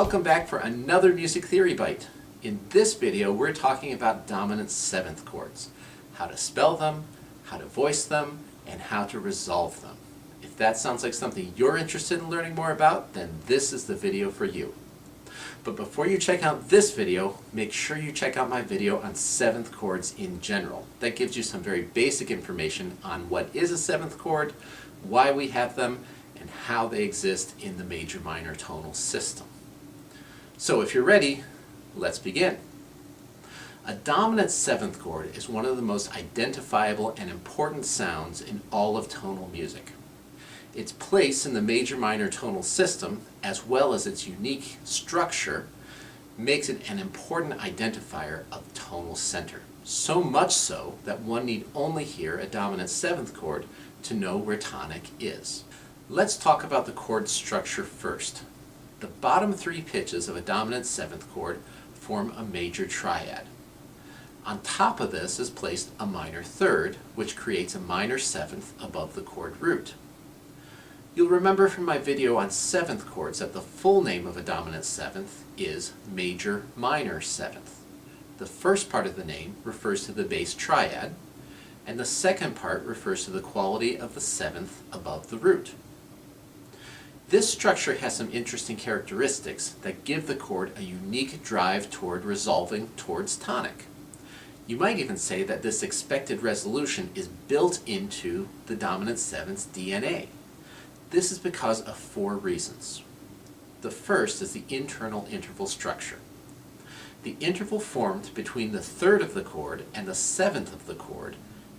Welcome back for another Music Theory Bite. In this video, we're talking about dominant seventh chords, how to spell them, how to voice them, and how to resolve them. If that sounds like something you're interested in learning more about, then this is the video for you. But before you check out this video, make sure you check out my video on seventh chords in general. That gives you some very basic information on what is a seventh chord, why we have them, and how they exist in the major-minor tonal system. So if you're ready, let's begin. A dominant seventh chord is one of the most identifiable and important sounds in all of tonal music. Its place in the major-minor tonal system, as well as its unique structure, makes it an important identifier of tonal center. So much so that one need only hear a dominant seventh chord to know where tonic is. Let's talk about the chord structure first. The bottom three pitches of a dominant seventh chord form a major triad. On top of this is placed a minor third, which creates a minor seventh above the chord root. You'll remember from my video on seventh chords that the full name of a dominant seventh is major minor seventh. The first part of the name refers to the bass triad, and the second part refers to the quality of the seventh above the root. This structure has some interesting characteristics that give the chord a unique drive toward resolving towards tonic. You might even say that this expected resolution is built into the dominant seventh's DNA. This is because of four reasons. The first is the internal interval structure. The interval formed between the third of the chord and the seventh of the chord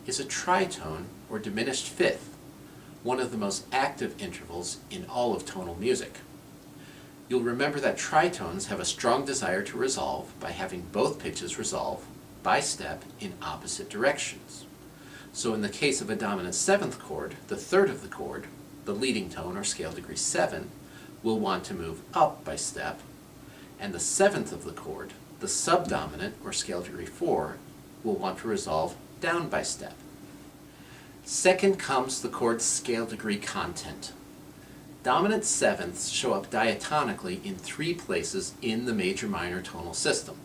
is a tritone or diminished fifth, one of the most active intervals in all of tonal music. You'll remember that tritones have a strong desire to resolve by having both pitches resolve by step in opposite directions. So in the case of a dominant seventh chord, the third of the chord, the leading tone or scale degree 7, will want to move up by step, and the seventh of the chord, the subdominant or scale degree 4, will want to resolve down by step. Second comes the chord's scale degree content. Dominant sevenths show up diatonically in three places in the major-minor tonal system.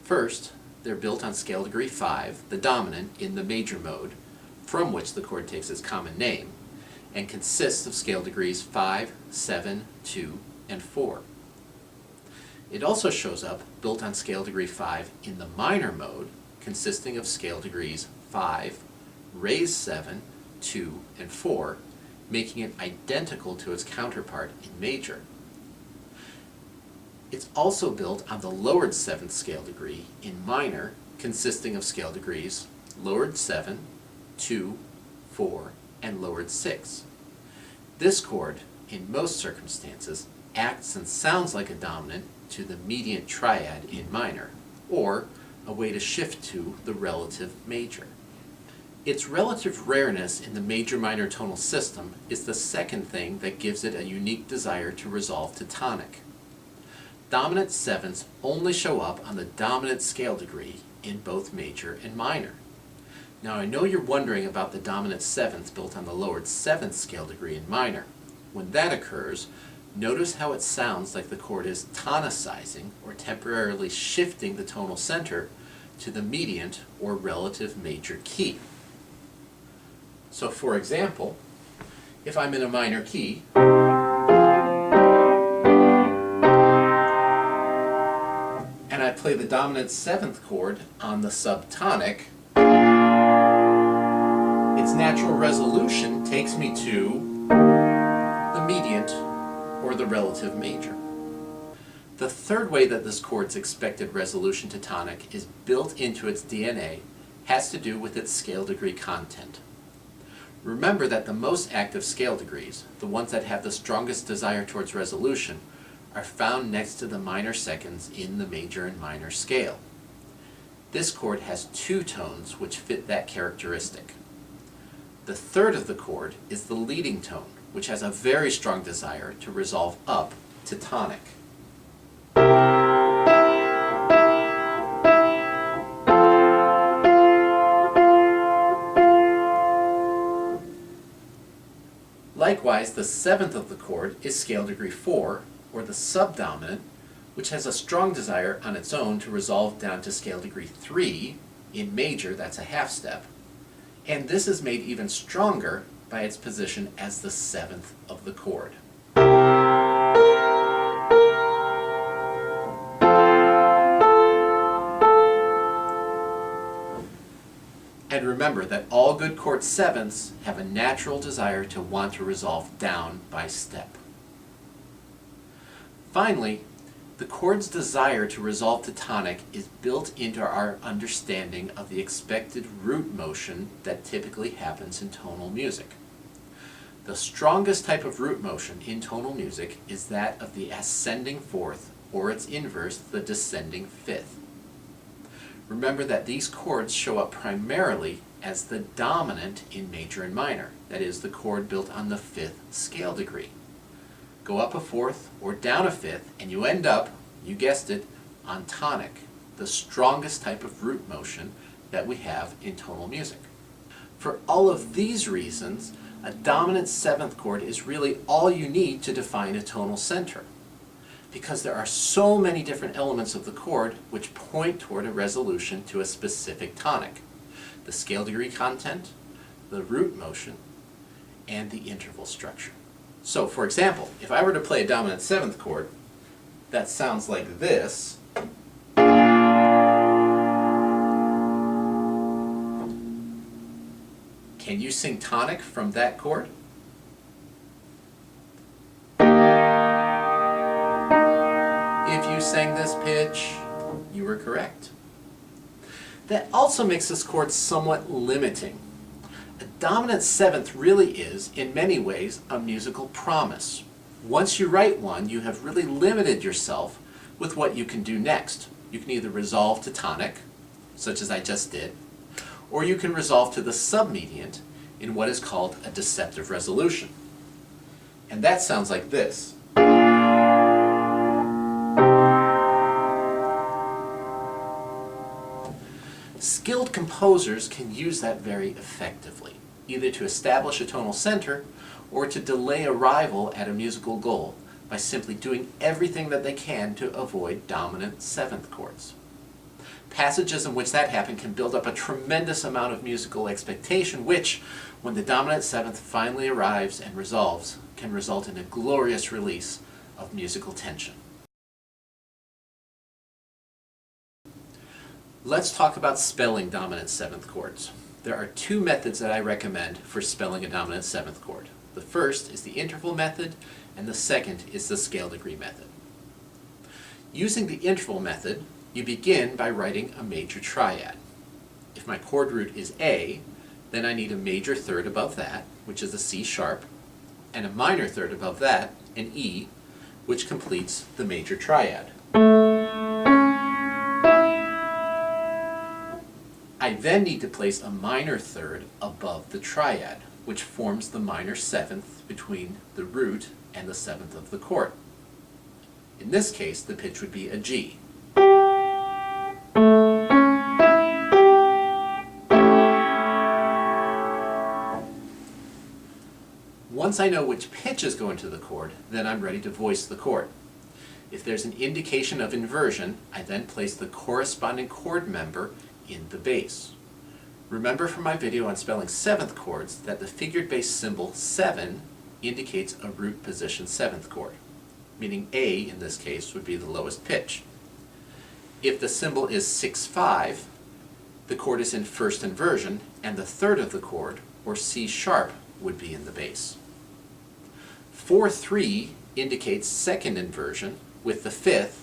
First, they're built on scale degree 5, the dominant in the major mode, from which the chord takes its common name, and consists of scale degrees 5, 7, 2, and 4. It also shows up built on scale degree 5 in the minor mode, consisting of scale degrees 5, raised 7, 2, and 4, making it identical to its counterpart in major. It's also built on the lowered 7th scale degree in minor, consisting of scale degrees lowered 7, 2, 4, and lowered 6. This chord, in most circumstances, acts and sounds like a dominant to the mediant triad in minor, or a way to shift to the relative major. Its relative rareness in the major-minor tonal system is the second thing that gives it a unique desire to resolve to tonic. Dominant sevenths only show up on the dominant scale degree in both major and minor. Now I know you're wondering about the dominant seventh built on the lowered 7th scale degree in minor. When that occurs, notice how it sounds like the chord is tonicizing or temporarily shifting the tonal center to the mediant or relative major key. So for example, if I'm in a minor key, and I play the dominant 7th chord on the subtonic, its natural resolution takes me to the mediant or the relative major. The third way that this chord's expected resolution to tonic is built into its DNA has to do with its scale degree content. Remember that the most active scale degrees, the ones that have the strongest desire towards resolution, are found next to the minor seconds in the major and minor scale. This chord has two tones which fit that characteristic. The third of the chord is the leading tone, which has a very strong desire to resolve up to tonic. Likewise, the 7th of the chord is scale degree 4, or the subdominant, which has a strong desire on its own to resolve down to scale degree 3. In major, that's a half step. And this is made even stronger by its position as the 7th of the chord. And remember that all good chord 7ths have a natural desire to want to resolve down by step. Finally, the chord's desire to resolve to tonic is built into our understanding of the expected root motion that typically happens in tonal music. The strongest type of root motion in tonal music is that of the ascending fourth, or its inverse, the descending fifth. Remember that these chords show up primarily as the dominant in major and minor, that is, the chord built on the 5th scale degree. Go up a 4th or down a 5th, and you end up, you guessed it, on tonic, the strongest type of root motion that we have in tonal music. For all of these reasons, a dominant 7th chord is really all you need to define a tonal center, because there are so many different elements of the chord which point toward a resolution to a specific tonic: the scale degree content, the root motion, and the interval structure. So, for example, if I were to play a dominant 7th chord, that sounds like this. Can you sing tonic from that chord? If you sang this pitch, you were correct. That also makes this chord somewhat limiting. A dominant 7th really is, in many ways, a musical promise. Once you write one, you have really limited yourself with what you can do next. You can either resolve to tonic, such as I just did, or you can resolve to the submediant in what is called a deceptive resolution. And that sounds like this. Skilled composers can use that very effectively, either to establish a tonal center or to delay arrival at a musical goal by simply doing everything that they can to avoid dominant 7th chords. Passages in which that happens can build up a tremendous amount of musical expectation, which, when the dominant 7th finally arrives and resolves, can result in a glorious release of musical tension. Let's talk about spelling dominant 7th chords. There are two methods that I recommend for spelling a dominant 7th chord. The first is the interval method, and the second is the scale degree method. Using the interval method, you begin by writing a major triad. If my chord root is A, then I need a major third above that, which is a C sharp, and a minor third above that, an E, which completes the major triad. I then need to place a minor third above the triad, which forms the minor 7th between the root and the 7th of the chord. In this case, the pitch would be a G. Once I know which pitch is going to the chord, then I'm ready to voice the chord. If there's an indication of inversion, I then place the corresponding chord member in the bass. Remember from my video on spelling 7th chords that the figured bass symbol 7 indicates a root position 7th chord, meaning A in this case would be the lowest pitch. If the symbol is 6-5, the chord is in first inversion, and the third of the chord, or C sharp, would be in the bass. 4-3 indicates second inversion, with the 5th,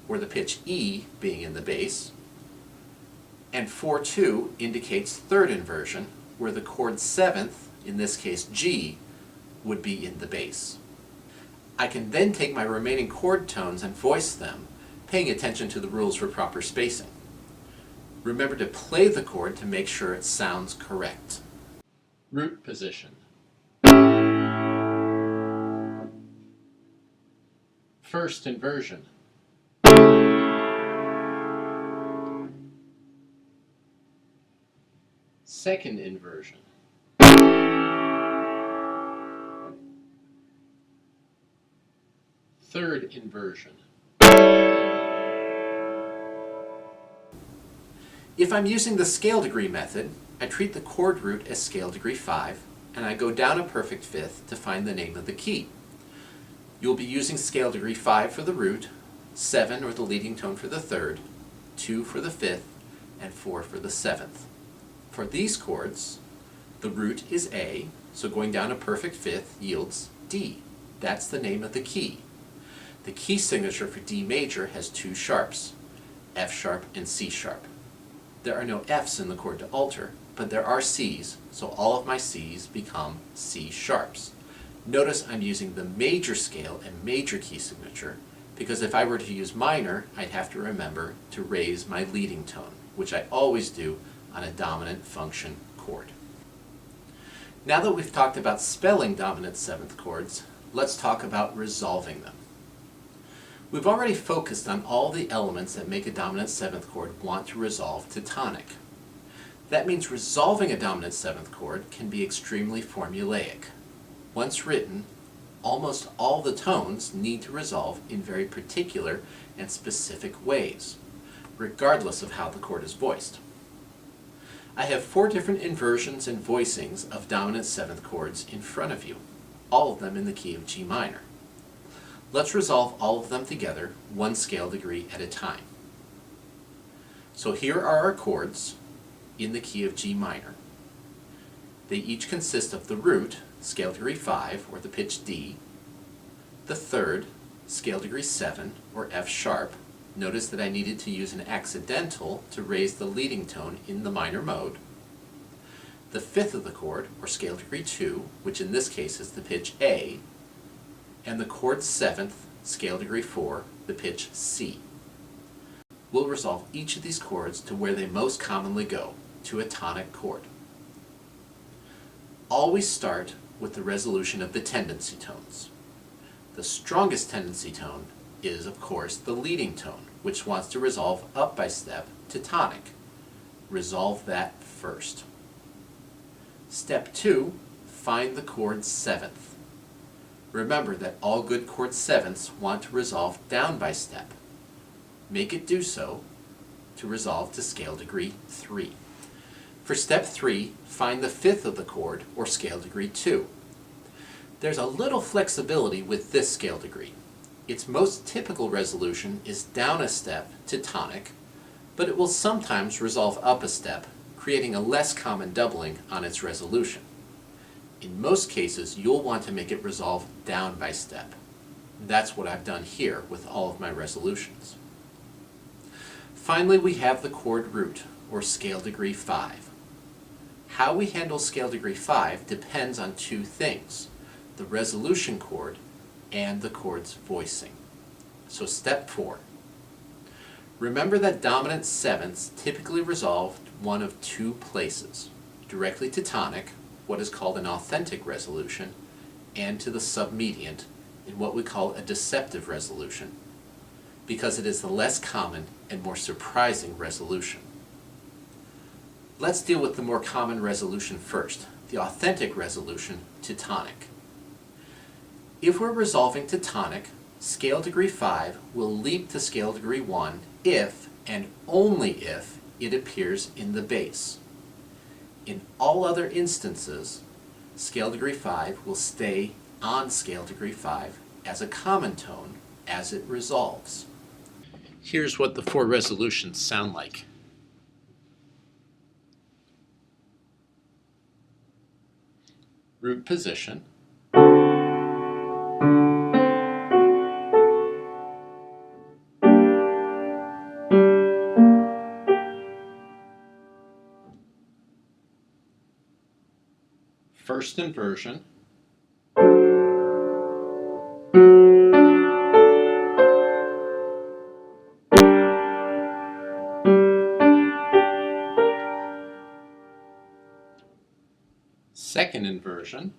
or the pitch E, being in the bass, and 4-2 indicates third inversion, where the chord 7th, in this case G, would be in the bass. I can then take my remaining chord tones and voice them, paying attention to the rules for proper spacing. Remember to play the chord to make sure it sounds correct. Root position. First inversion. Second inversion. Third third inversion. If I'm using the scale degree method, I treat the chord root as scale degree 5, and I go down a perfect fifth to find the name of the key. You'll be using scale degree 5 for the root, 7 or the leading tone for the third, 2 for the fifth, and 4 for the seventh. For these chords, the root is A, so going down a perfect fifth yields D. That's the name of the key. The key signature for D major has two sharps, F sharp and C sharp. There are no Fs in the chord to alter, but there are Cs, so all of my Cs become C sharps. Notice I'm using the major scale and major key signature, because if I were to use minor, I'd have to remember to raise my leading tone, which I always do on a dominant function chord. Now that we've talked about spelling dominant seventh chords, let's talk about resolving them. We've already focused on all the elements that make a dominant seventh chord want to resolve to tonic. That means resolving a dominant seventh chord can be extremely formulaic. Once written, almost all the tones need to resolve in very particular and specific ways, regardless of how the chord is voiced. I have 4 different inversions and voicings of dominant seventh chords in front of you, all of them in the key of G minor. Let's resolve all of them together, one scale degree at a time. So here are our chords in the key of G minor. They each consist of the root, scale degree 5, or the pitch D, the third, scale degree 7, or F sharp. Notice that I needed to use an accidental to raise the leading tone in the minor mode, the fifth of the chord, or scale degree 2, which in this case is the pitch A, and the chord 7th, scale degree 4, the pitch C. We'll resolve each of these chords to where they most commonly go, to a tonic chord. Always start with the resolution of the tendency tones. The strongest tendency tone is, of course, the leading tone, which wants to resolve up by step to tonic. Resolve that first. Step 2, find the chord 7th. Remember that all good chord 7ths want to resolve down by step. Make it do so to resolve to scale degree 3. For step 3, find the fifth of the chord, or scale degree 2. There's a little flexibility with this scale degree. Its most typical resolution is down a step to tonic, but it will sometimes resolve up a step, creating a less common doubling on its resolution. In most cases, you'll want to make it resolve down by step. That's what I've done here with all of my resolutions. Finally, we have the chord root, or scale degree 5. How we handle scale degree 5 depends on 2 things, the resolution chord and the chord's voicing. So step 4. Remember that dominant sevenths typically resolve one of 2 places, directly to tonic, what is called an authentic resolution, and to the submediant in what we call a deceptive resolution, because it is the less common and more surprising resolution. Let's deal with the more common resolution first, the authentic resolution to tonic. If we're resolving to tonic, scale degree 5 will leap to scale degree 1 if, and only if, it appears in the bass. In all other instances, scale degree 5 will stay on scale degree 5 as a common tone as it resolves. Here's what the 4 resolutions sound like. Root position, first inversion, second inversion,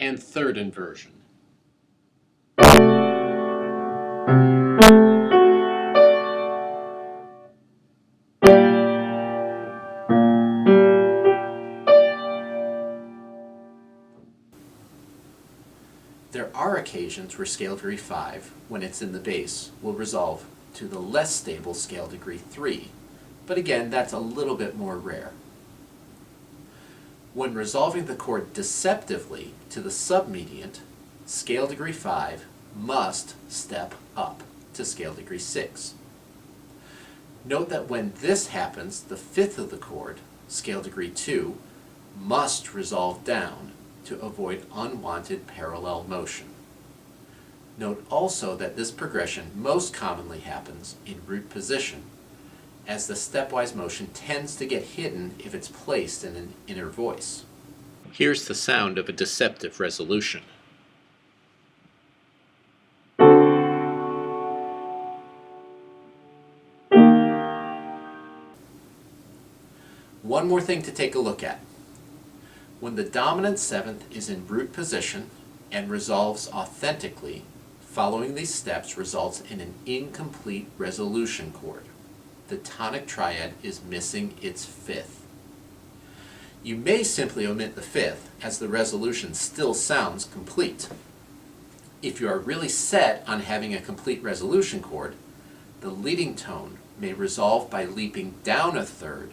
and third inversion. are occasions where scale degree 5, when it's in the bass, will resolve to the less stable scale degree 3, but again, that's a little bit more rare. When resolving the chord deceptively to the submediant, scale degree 5 must step up to scale degree 6. Note that when this happens, the fifth of the chord, scale degree 2, must resolve down to avoid unwanted parallel motion. Note also that this progression most commonly happens in root position, as the stepwise motion tends to get hidden if it's placed in an inner voice. Here's the sound of a deceptive resolution. One more thing to take a look at. When the dominant seventh is in root position and resolves authentically, following these steps results in an incomplete resolution chord. The tonic triad is missing its fifth. You may simply omit the fifth, as the resolution still sounds complete. If you are really set on having a complete resolution chord, the leading tone may resolve by leaping down a third,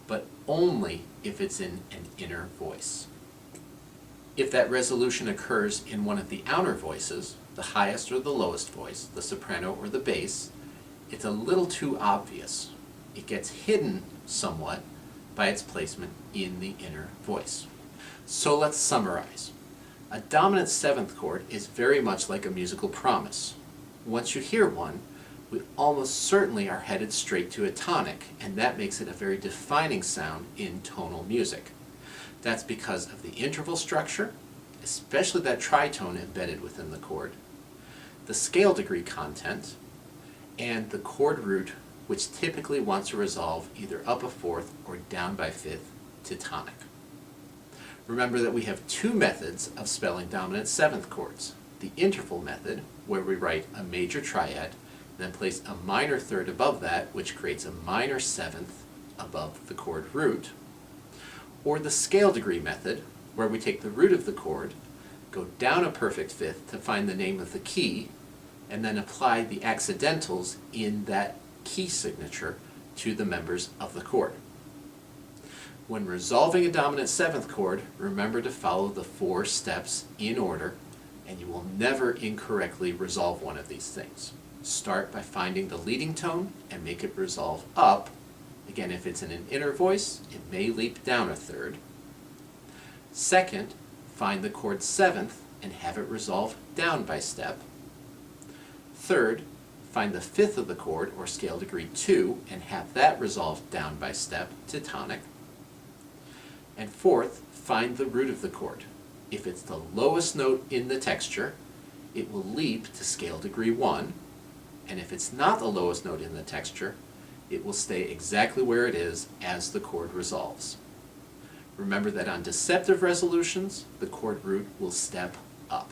but only if it's in an inner voice. If that resolution occurs in one of the outer voices, the highest or the lowest voice, the soprano or the bass, it's a little too obvious. It gets hidden somewhat by its placement in the inner voice. So let's summarize. A dominant seventh chord is very much like a musical promise. Once you hear one, we almost certainly are headed straight to a tonic, and that makes it a very defining sound in tonal music. That's because of the interval structure, especially that tritone embedded within the chord, the scale degree content, and the chord root, which typically wants to resolve either up a fourth or down by fifth to tonic. Remember that we have two methods of spelling dominant seventh chords. The interval method, where we write a major triad, then place a minor third above that, which creates a minor seventh above the chord root, or the scale degree method, where we take the root of the chord, go down a perfect fifth to find the name of the key, and then apply the accidentals in that key signature to the members of the chord. When resolving a dominant seventh chord, remember to follow the 4 steps in order, and you will never incorrectly resolve one of these things. Start by finding the leading tone and make it resolve up. Again, if it's in an inner voice, it may leap down a third. Second, find the chord seventh and have it resolve down by step. Third, find the fifth of the chord, or scale degree 2, and have that resolve down by step to tonic. And fourth, find the root of the chord. If it's the lowest note in the texture, it will leap to scale degree 1, and if it's not the lowest note in the texture, it will stay exactly where it is as the chord resolves. Remember that on deceptive resolutions, the chord root will step up.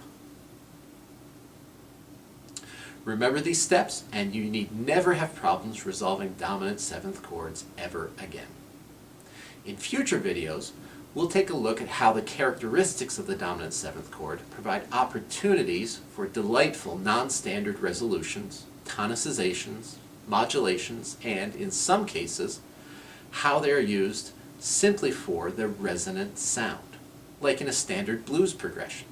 Remember these steps, and you need never have problems resolving dominant seventh chords ever again. In future videos, we'll take a look at how the characteristics of the dominant seventh chord provide opportunities for delightful non-standard resolutions, tonicizations, modulations, and, in some cases, how they are used simply for their resonant sound, like in a standard blues progression.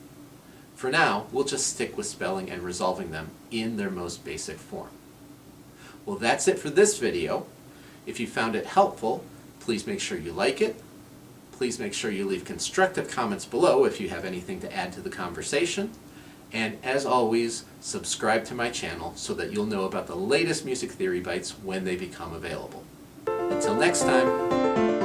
For now, we'll just stick with spelling and resolving them in their most basic form. Well, that's it for this video. If you found it helpful, please make sure you like it. Please make sure you leave constructive comments below if you have anything to add to the conversation. And as always, subscribe to my channel so that you'll know about the latest music theory bites when they become available. Until next time.